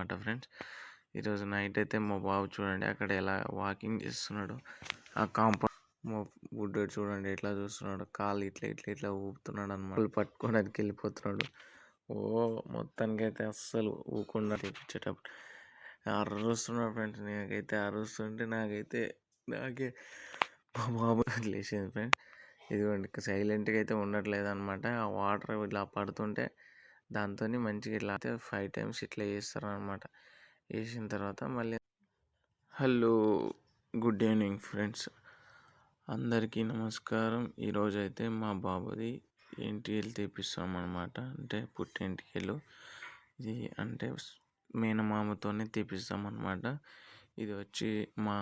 అనమాట ఫ్రెండ్స్. ఈరోజు నైట్ అయితే మా బాబు చూడండి అక్కడ ఎలా వాకింగ్ చేస్తున్నాడు. ఆ కాంపౌండ్ మా బుడ్డోడు చూడండి ఎట్లా చూస్తున్నాడు, కాళ్ళు ఇట్లా ఇట్లా ఇట్లా ఊపుతున్నాడు అనమాట. పట్టుకోవడానికి వెళ్ళిపోతున్నాడు. ఓ మొత్తానికి అయితే అస్సలు ఊకుండా తెప్పించేటప్పుడు అరుస్తున్నాడు ఫ్రెండ్స్. నాకైతే అరుస్తుంటే నాకే మా బాబు లేచింది ఫ్రెండ్స్. ఇదిగోండి సైలెంట్గా అయితే ఉండట్లేదు అనమాట. ఆ వాటర్ ఇట్లా పడుతుంటే దాంతో మంచిగా ఇట్లా 5 టైమ్స్ ఇట్లా చేస్తారు అనమాట. వేసిన తర్వాత మళ్ళీ హలో, గుడ్ ఈవినింగ్ ఫ్రెండ్స్, అందరికీ నమస్కారం. ఈరోజు అయితే మా బాబుది ఎంటికలు తీపిస్తాం అనమాట. అంటే పుట్టెంటికలు. ఇది అంటే మేనమామతోనే తీపిస్తాం అనమాట. ఇది వచ్చి మా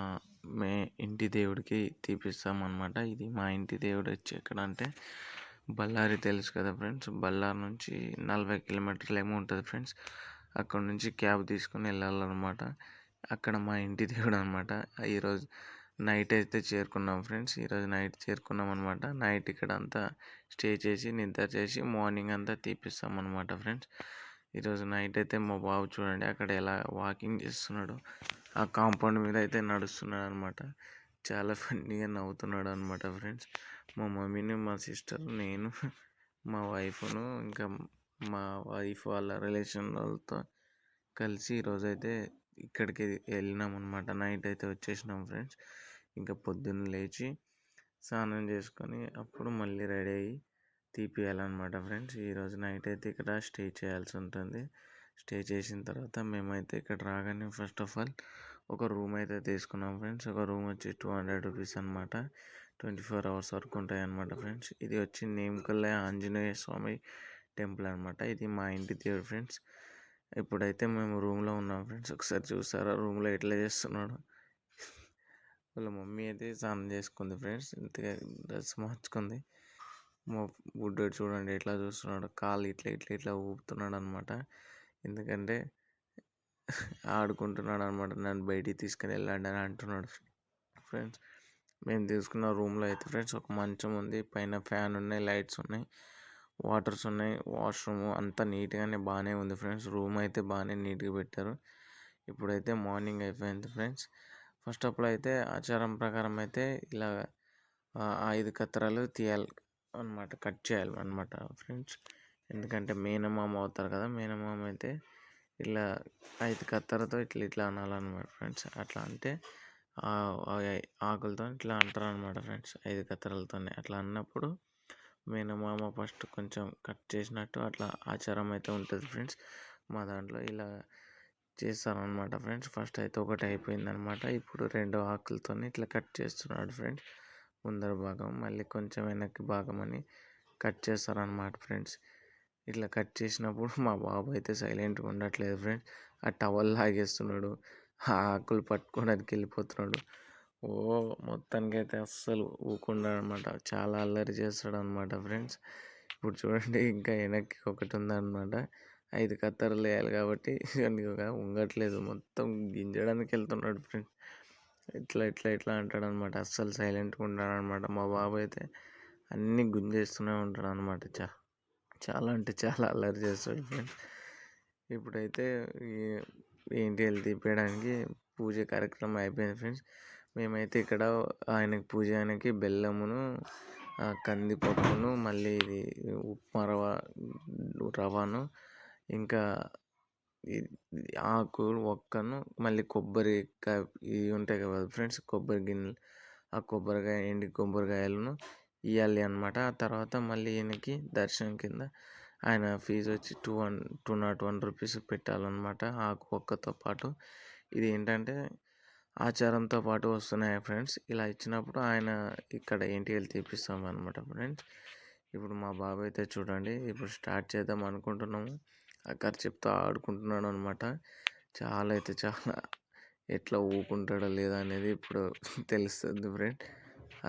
ఇంటి దేవుడికి తీపిస్తాం అనమాట. ఇది మా ఇంటి దేవుడు వచ్చి ఎక్కడ అంటే బళ్ళారి, తెలుసు కదా ఫ్రెండ్స్. బళ్ళారి నుంచి 40 కిలోమీటర్లు ఏమో ఉంటుంది ఫ్రెండ్స్. అక్కడ నుంచి క్యాబ్ తీసుకుని వెళ్ళాలన్నమాట. అక్కడ మా ఇంటి దేవుడు అనమాట. ఈరోజు నైట్ అయితే చేరుకున్నాం ఫ్రెండ్స్. ఈరోజు నైట్ చేరుకున్నాం అనమాట. నైట్ ఇక్కడ అంతా స్టే చేసి నిద్ర చేసి మార్నింగ్ అంతా తీపిస్తాం అనమాట ఫ్రెండ్స్. ఈరోజు నైట్ అయితే మా బాబు చూడండి అక్కడ ఎలా వాకింగ్ చేస్తున్నాడు. ఆ కాంపౌండ్ మీద అయితే నడుస్తున్నాడు అనమాట. చాలా ఫన్నీగా నవ్వుతున్నాడు అనమాట ఫ్రెండ్స్. మా మమ్మీని, మా సిస్టర్, నేను, మా వైఫ్ను, ఇంకా మా వైఫ్ వాళ్ళ రిలేషన్ వాళ్ళతో కలిసి ఈరోజైతే ఇక్కడికి వెళ్ళినాం అనమాట. నైట్ అయితే వచ్చేసినాం ఫ్రెండ్స్. ఇంకా పొద్దున్న లేచి స్నానం చేసుకొని అప్పుడు మళ్ళీ రెడీ అయ్యి తీపియాలన్నమాట ఫ్రెండ్స్. ఈరోజు నైట్ అయితే ఇక్కడ స్టే చేయాల్సి ఉంటుంది. స్టే చేసిన తర్వాత మేమైతే ఇక్కడ రాగానే ఫస్ట్ ఆఫ్ ఆల్ ఒక రూమ్ అయితే తీసుకున్నాం ఫ్రెండ్స్. ఒక రూమ్ వచ్చి 200 రూపీస్ అనమాట. 24 hours వరకు ఉంటాయి అనమాట ఫ్రెండ్స్. ఇది వచ్చి నేమకల్ల ఆంజనేయ స్వామి టెంపుల్ అనమాట. ఇది మా ఇంటి దేవుడు ఫ్రెండ్స్. ఇప్పుడైతే మేము రూమ్లో ఉన్నాం ఫ్రెండ్స్. ఒకసారి చూసారా రూమ్లో ఎట్లా చేస్తున్నాడు. వాళ్ళ మమ్మీ అయితే స్నానం చేసుకుంది ఫ్రెండ్స్. ఇంతగా డ్రెస్ మార్చుకుంది. మా బుడ్డోడు చూడండి ఎట్లా చూస్తున్నాడు, కాళ్ళు ఇట్లా ఇట్లా ఇట్లా ఊపుతున్నాడు అనమాట. ఎందుకంటే ఆడుకుంటున్నాడు అనమాట. నన్ను బయటికి తీసుకుని వెళ్ళండి అని అంటున్నాడు ఫ్రెండ్స్. మేము తీసుకున్న రూమ్లో అయితే ఫ్రెండ్స్ ఒక మంచం ఉంది, పైన ఫ్యాన్ ఉన్నాయి, లైట్స్ ఉన్నాయి, వాటర్స్ ఉన్నాయి, వాష్రూమ్ అంతా నీట్గానే బాగానే ఉంది ఫ్రెండ్స్. రూమ్ అయితే బాగానే నీట్గా పెట్టారు. ఇప్పుడైతే మార్నింగ్ అయిపోయింది ఫ్రెండ్స్. ఫస్ట్ అప్పుడు అయితే ఆచారం ప్రకారం అయితే ఇలా 5 కత్తెరలు తీయాలి అనమాట, కట్ చేయాలి అనమాట ఫ్రెండ్స్. ఎందుకంటే మేనమామ అవుతారు కదా. మేనమామ అయితే ఇలా 5 కత్తెరతో ఇట్లా ఇట్లా అనాలన్నమాట ఫ్రెండ్స్. అట్లా అంటే ఆకులతో ఇట్లా అంటారు అనమాట ఫ్రెండ్స్. 5 కత్తెరలతోనే అట్లా అన్నప్పుడు మేనమామ ఫస్ట్ కొంచెం కట్ చేసినట్టు అట్లా ఆచారం అయితే ఉంటుంది ఫ్రెండ్స్. మా దాంట్లో ఇలా చేస్తారనమాట ఫ్రెండ్స్. ఫస్ట్ అయితే ఒకటి అయిపోయింది అనమాట. ఇప్పుడు 2 ఆకులతో ఇట్లా కట్ చేస్తున్నాడు ఫ్రెండ్స్. ముందర భాగం మళ్ళీ కొంచెం వెనక్కి భాగం అని కట్ చేస్తారనమాట ఫ్రెండ్స్. ఇట్లా కట్ చేసినప్పుడు మా బాబు అయితే సైలెంట్గా ఉండట్లేదు ఫ్రెండ్స్. ఆ టవల్ లాగేస్తున్నాడు, ఆ ఆకులు పట్టుకోవడానికి వెళ్ళిపోతున్నాడు. ఓ మొత్తానికి అయితే అస్సలు ఊకుండా అనమాట. చాలా అల్లరి చేస్తాడు అనమాట ఫ్రెండ్స్. ఇప్పుడు చూడండి ఇంకా వెనక్కి ఒకటి ఉందన్నమాట. 5 కత్తెరలు వేయాలి కాబట్టి ఉండట్లేదు, మొత్తం గింజడానికి వెళ్తున్నాడు ఫ్రెండ్స్. ఇట్లా ఇట్లా ఇట్లా అంటాడు అనమాట. అస్సలు సైలెంట్గా ఉంటాడు అనమాట. మా బాబు అయితే అన్నీ గుంజేస్తూనే ఉంటాడు అనమాట. చాలా అంటే చాలా అల్లరి చేస్తాడు ఫ్రెండ్స్. ఇప్పుడైతే ఏంటి తీపేయడానికి పూజ కార్యక్రమం అయిపోయింది ఫ్రెండ్స్. మేమైతే ఇక్కడ ఆయనకి పూజ ఆయనకి బెల్లమును, కందిపప్పును, మళ్ళీ ఇది ఉప్మా రవాను, ఇంకా ఆకు ఒక్కను, మళ్ళీ కొబ్బరికాయ ఇవి ఉంటాయి కదా ఫ్రెండ్స్, కొబ్బరి గిన్నెలు, ఆ కొబ్బరికాయ ఎండి కొబ్బరికాయలను ఇవ్వాలి అనమాట. ఆ తర్వాత మళ్ళీ ఈయనకి దర్శనం కింద ఆయన ఫీజు వచ్చి 201 రూపీస్ పెట్టాలన్నమాట. ఆకు ఒక్కతో పాటు. ఇది ఏంటంటే ఆచారంతో పాటు వస్తున్నాయి ఫ్రెండ్స్. ఇలా ఇచ్చినప్పుడు ఆయన ఇక్కడ ఎంటికలు తీపిస్తాం అనమాట ఫ్రెండ్స్. ఇప్పుడు మా బాబు అయితే చూడండి ఇప్పుడు స్టార్ట్ చేద్దాం అనుకుంటున్నాము. ఆ చెప్తా ఆడుకుంటున్నాడు అనమాట. చాలా అయితే చాలా ఎట్లా ఊకుంటాడో లేదా అనేది ఇప్పుడు తెలుస్తుంది ఫ్రెండ్.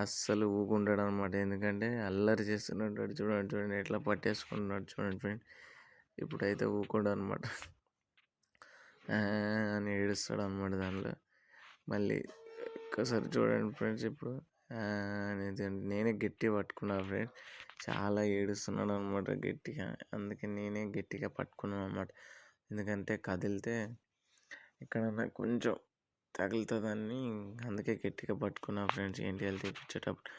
అస్సలు ఊకుంటాడు అనమాట. ఎందుకంటే అల్లరి చేస్తున్నాడు. చూడండి ఎట్లా పట్టేసుకుంటున్నాడు చూడండి ఫ్రెండ్. ఇప్పుడైతే ఊకుంటాడు అనమాట. అని ఏడుస్తాడు అనమాట. దానిలో మళ్ళీ ఒక్కసారి చూడండి ఫ్రెండ్స్. ఇప్పుడు అనేది నేనే గట్టిగా పట్టుకున్నాను ఫ్రెండ్స్. చాలా ఏడుస్తున్నాడు అనమాట గట్టిగా. అందుకే నేనే గట్టిగా పట్టుకున్నాను అనమాట. ఎందుకంటే కదిలితే ఎక్కడన్నా కొంచెం తగులుతుందని అందుకే గట్టిగా పట్టుకున్నా ఫ్రెండ్స్. ఎన్టీఎల్ తీపిచ్చేటప్పుడు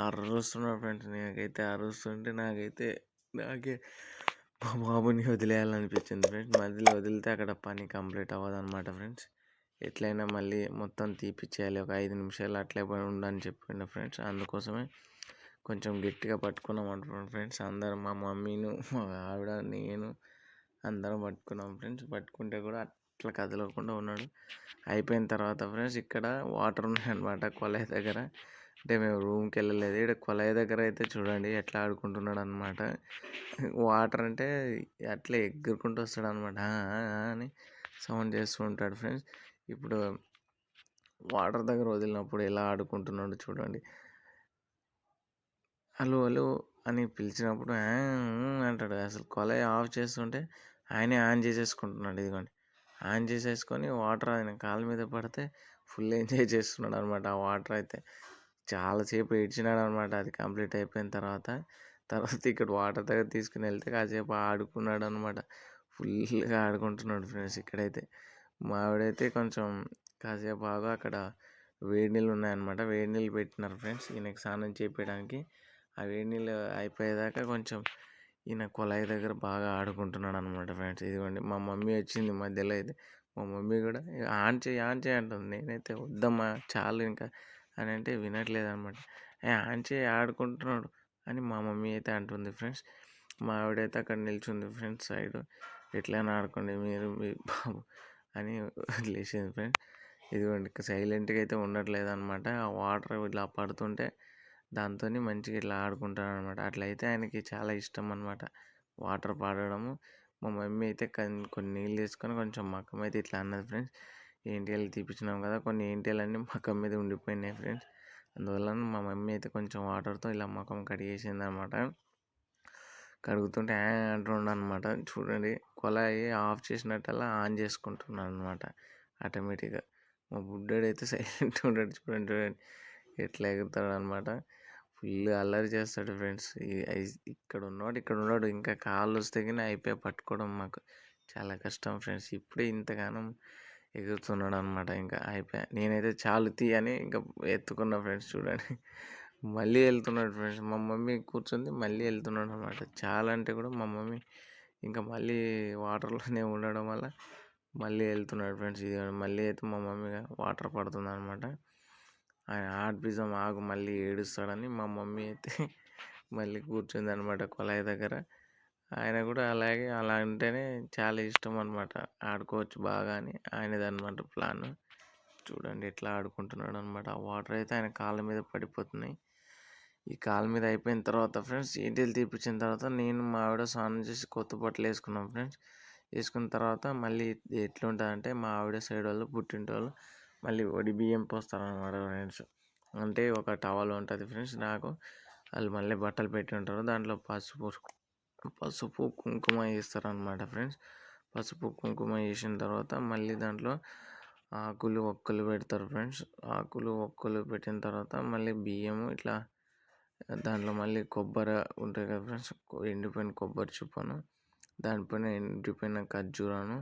అరుస్తున్నాడు ఫ్రెండ్స్. నాకే మా బాబుని వదిలేయాలనిపించింది ఫ్రెండ్స్. మధ్యలో వదిలితే అక్కడ పని కంప్లీట్ అవ్వదన్నమాట ఫ్రెండ్స్. ఎట్లయినా మళ్ళీ మొత్తం తీపిచ్చేయాలి, ఒక 5 నిమిషాలు అట్లే ఉండని చెప్పిండు ఫ్రెండ్స్. అందుకోసమే కొంచెం గట్టిగా పట్టుకున్నాం అంటున్నాడు ఫ్రెండ్స్. అందరం మా మమ్మీను, మా ఆవిడ, నేను అందరం పట్టుకున్నాం ఫ్రెండ్స్. పట్టుకుంటే కూడా అట్లా కదలకుండా ఉన్నాడు. అయిపోయిన తర్వాత ఫ్రెండ్స్ ఇక్కడ వాటర్ ఉన్నాయన్నమాట కొలాయి దగ్గర. అంటే మేము రూమ్కి వెళ్ళలేదు. ఇక్కడ కొలాయి దగ్గర అయితే చూడండి ఎట్లా ఆడుకుంటున్నాడు అనమాట. వాటర్ అంటే అట్లా ఎగురుకుంటూ వస్తాడు అనమాట, అని సౌండ్ చేస్తూ ఉంటాడు ఫ్రెండ్స్. ఇప్పుడు వాటర్ దగ్గర వదిలినప్పుడు ఎలా ఆడుకుంటున్నాడు చూడండి. హలో హలో అని పిలిచినప్పుడు అంటాడు. అసలు కొలాయి ఆఫ్ చేస్తుంటే ఆయనే ఆన్ చేసేసుకుంటున్నాడు. ఇదిగోండి, ఆన్ చేసేసుకొని వాటర్ ఆయన కాళ్ళ మీద పడితే ఫుల్ ఎంజాయ్ చేస్తున్నాడు అనమాట. ఆ వాటర్ అయితే చాలాసేపు ఏడ్చినాడు అనమాట. అది కంప్లీట్ అయిపోయిన తర్వాత ఇక్కడ వాటర్ దగ్గర తీసుకుని వెళ్తే కాసేపు ఆడుకున్నాడు అనమాట. ఫుల్గా ఆడుకుంటున్నాడు ఫ్రెండ్స్. ఇక్కడైతే మా ఆవిడైతే కొంచెం కాసేపు ఆగు, అక్కడ వేడి నీళ్ళు ఉన్నాయన్నమాట. వేడి నీళ్ళు పెట్టినారు ఫ్రెండ్స్ ఈయనకి స్నానం చేయించడానికి. ఆ వేడి నీళ్ళు అయిపోయేదాకా కొంచెం ఈయన కొలాయి దగ్గర బాగా ఆడుకుంటున్నాడు అనమాట ఫ్రెండ్స్. ఇదిగోండి మా మమ్మీ వచ్చింది మధ్యలో. అయితే మా మమ్మీ కూడా ఆన్ చేయి ఆన్ చేయి అంటుంది. నేనైతే వద్దమ్మా చాలు ఇంకా అని అంటే వినట్లేదు అనమాట. ఆన్ చేయి ఆడుకుంటున్నాడు అని మా మమ్మీ అయితే అంటుంది ఫ్రెండ్స్. మా ఆవిడైతే అక్కడ నిల్చుంది ఫ్రెండ్స్ సైడ్. ఎట్లయినా ఆడుకోండి మీరు మీ బాబు అని వదిలేసింది ఫ్రెండ్స్. ఇదిగోండి సైలెంట్గా అయితే ఉండట్లేదు అనమాట. ఆ వాటర్ ఇట్లా పడుతుంటే దాంతో మంచిగా ఇట్లా ఆడుకుంటాడు అనమాట. అట్లయితే ఆయనకి చాలా ఇష్టం అనమాట వాటర్ పాడడము. మా మమ్మీ అయితే కొన్ని నీళ్ళు తీసుకొని కొంచెం మకం అయితే ఇట్లా అన్నది ఫ్రెండ్స్. ఏంటిఎల్ తీపిచ్చినాం కదా, కొన్ని ఏంటిఎల్ అన్నీ మకం మీద ఉండిపోయినాయి ఫ్రెండ్స్. అందువల్ల మా మమ్మీ అయితే కొంచెం వాటర్తో ఇలా మకం కడిగేసింది అనమాట. కడుగుతుంటే అంటుండ అనమాట. చూడండి కొలాయి ఆఫ్ చేసినట్టల్లా ఆన్ చేసుకుంటున్నాను అనమాట ఆటోమేటిక్గా. మా బుడ్డోడు అయితే సైలెంట్ ఉంటాడు. చూడండి ఎట్లా ఎగురుతాడు అనమాట. ఫుల్ అల్లరి చేస్తాడు ఫ్రెండ్స్. ఇక్కడ ఉన్నాడు ఇంకా కాళ్ళు వస్తే కానీ అయిపోయి పట్టుకోవడం మాకు చాలా కష్టం ఫ్రెండ్స్. ఇప్పుడే ఇంతగానం ఎగురుతున్నాడు అనమాట. ఇంకా అయిపోయా, నేనైతే చాలు తీ అని ఇంకా ఎత్తుకున్నా ఫ్రెండ్స్. చూడండి మళ్ళీ వెళ్తున్నాడు ఫ్రెండ్స్. మా మమ్మీ కూర్చుంది, మళ్ళీ వెళ్తున్నాడు అనమాట. చాలా అంటే కూడా మా మమ్మీ ఇంకా మళ్ళీ వాటర్లోనే ఉండడం వల్ల మళ్ళీ వెళ్తున్నాడు ఫ్రెండ్స్. ఇది మళ్ళీ అయితే మా మమ్మీ వాటర్ పడుతుంది అనమాట. ఆయన ఆడిపిజం ఆగు మళ్ళీ ఏడుస్తాడని మా మమ్మీ అయితే మళ్ళీ కూర్చుంది అనమాట కొలాయి దగ్గర. ఆయన కూడా అలాగే అలా ఉంటేనే చాలా ఇష్టం అనమాట. ఆడుకోవచ్చు బాగా అని ఆయనది అనమాట ప్లాన్. చూడండి ఎట్లా ఆడుకుంటున్నాడు అనమాట. ఆ వాటర్ అయితే ఆయన కాళ్ళ మీద పడిపోతున్నాయి. ఈ కాళ్ళ మీద అయిపోయిన తర్వాత ఫ్రెండ్స్ ఏంటిలు తీపిచ్చిన తర్వాత నేను మా ఆవిడ స్నానం చేసి కొత్త బట్టలు వేసుకున్నాం ఫ్రెండ్స్. వేసుకున్న తర్వాత మళ్ళీ ఎట్లుంటుందంటే మా ఆవిడ సైడ్ వాళ్ళు పుట్టింటోళ్ళు మళ్ళీ వడి బియ్యం పోస్తారనమాట ఫ్రెండ్స్. అంటే ఒక టవల్ ఉంటుంది ఫ్రెండ్స్. నాకు వాళ్ళు మళ్ళీ బట్టలు పెట్టి ఉంటారు. దాంట్లో పసుపు కుంకుమ వేస్తారనమాట ఫ్రెండ్స్. పసుపు కుంకుమ వేసిన తర్వాత మళ్ళీ దాంట్లో ఆకులు ఒక్కలు పెడతారు ఫ్రెండ్స్. ఆకులు ఒక్కలు పెట్టిన తర్వాత మళ్ళీ బియ్యము ఇట్లా దాంట్లో మళ్ళీ కొబ్బరి ఉంటుంది కదా ఫ్రెండ్స్, ఎండిపోయిన కొబ్బరి చిప్పను, దానిపైన ఎండిపోయిన ఖర్జూరాను,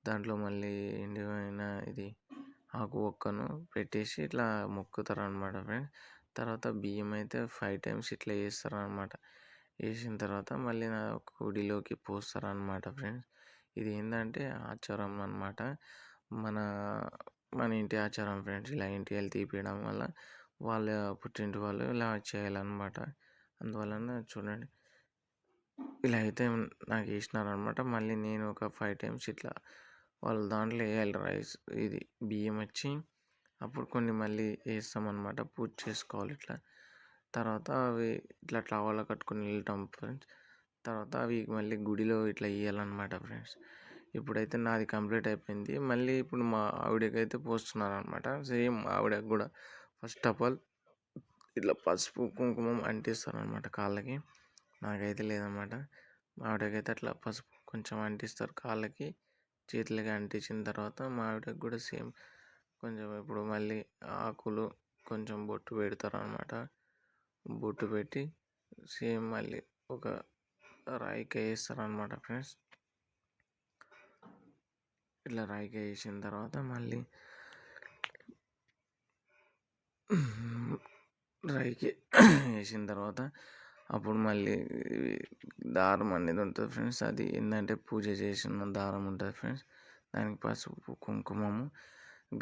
దాంట్లో మళ్ళీ ఎండిపోయిన ఇది ఆకు ఒక్కను పెట్టేసి ఇట్లా మొక్కుతారు అనమాట ఫ్రెండ్స్. తర్వాత బియ్యం అయితే 5 times ఇట్లా వేస్తారు అనమాట. వేసిన తర్వాత మళ్ళీ నా గుడిలోకి పోస్తారు అనమాట ఫ్రెండ్స్. ఇది ఏంటంటే ఆచారం అనమాట. మన మన ఇంటి ఆచారం ఫ్రెండ్స్. ఇలా ఇంటికి తీపియడం వల్ల వాళ్ళ పుట్టింటి వాళ్ళు ఇలా చేయాలన్నమాట. అందువలన చూడండి ఇలా అయితే నాకు వేసినారనమాట. మళ్ళీ నేను ఒక 5 times ఇట్లా వాళ్ళు దాంట్లో వేయాలి రైస్, ఇది బియ్యం వచ్చి అప్పుడు కొన్ని మళ్ళీ వేస్తామన్నమాట. పూజ చేసుకోవాలి ఇట్లా. తర్వాత అవి ఇట్లా టవల్ కట్టుకొని వెళ్తాం ఫ్రెండ్స్. తర్వాత అవి మళ్ళీ గుడిలో ఇట్లా వేయాలన్నమాట ఫ్రెండ్స్. ఇప్పుడైతే నాది కంప్లీట్ అయిపోయింది. మళ్ళీ ఇప్పుడు మా ఆవిడకైతే పోస్తున్నారు అనమాట. సేమ్ ఆవిడకి కూడా ఫస్ట్ ఆఫ్ ఆల్ ఇట్లా పసుపు కుంకుమం అంటిస్తారనమాట కాళ్ళకి. నాకైతే లేదనమాట. మా ఆవిడకైతే అట్లా పసుపు కొంచెం అంటిస్తారు కాళ్ళకి, చేతులకి అంటించిన తర్వాత మా ఆవిడకి కూడా సేమ్ కొంచెం ఇప్పుడు మళ్ళీ ఆకులు కొంచెం బొట్టు పెడతారు అనమాట. బొట్టు పెట్టి సేమ్ మళ్ళీ ఒక రాయికి వేస్తారు అనమాట ఫ్రెండ్స్. ఇట్లా రాయికి వేసిన తర్వాత మళ్ళీ రాయికి వేసిన తర్వాత అప్పుడు మళ్ళీ దారం అనేది ఉంటుంది ఫ్రెండ్స్. అది ఏంటంటే పూజ చేసిన దారం ఉంటుంది ఫ్రెండ్స్. దానికి పసుపు కుంకుమము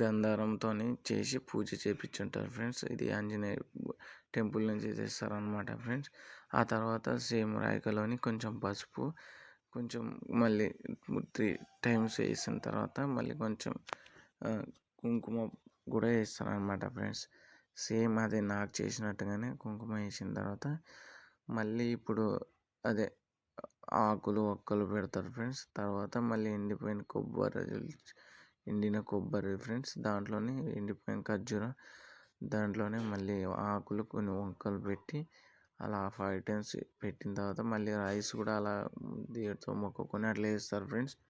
గంధారంతో చేసి పూజ చేపించుంటారు ఫ్రెండ్స్. ఇది ఆంజనేయ టెంపుల్ నుంచి తెస్తారనమాట ఫ్రెండ్స్. ఆ తర్వాత సేమ్ రాయికలోని కొంచెం పసుపు కొంచెం మళ్ళీ 3 టైమ్స్ వేసిన తర్వాత మళ్ళీ కొంచెం కుంకుమ కూడా వేస్తారనమాట ఫ్రెండ్స్. సేమ్ అదే నాకు చేసినట్టుగానే కుంకుమ వేసిన తర్వాత మళ్ళీ ఇప్పుడు అదే ఆకులు ఒక్కలు పెడతారు ఫ్రెండ్స్. తర్వాత మళ్ళీ ఎండిన కొబ్బరి ఫ్రెండ్స్. దాంట్లోనే ఎండిపోయిన ఖర్జూరం దాంట్లోనే మళ్ళీ ఆకులు కొన్ని వంకలు పెట్టి అలా 5 టైమ్స్ పెట్టిన తర్వాత మళ్ళీ రైస్ కూడా అలా దేవుడితో మొక్కుకొని అట్లా చేస్తారు ఫ్రెండ్స్.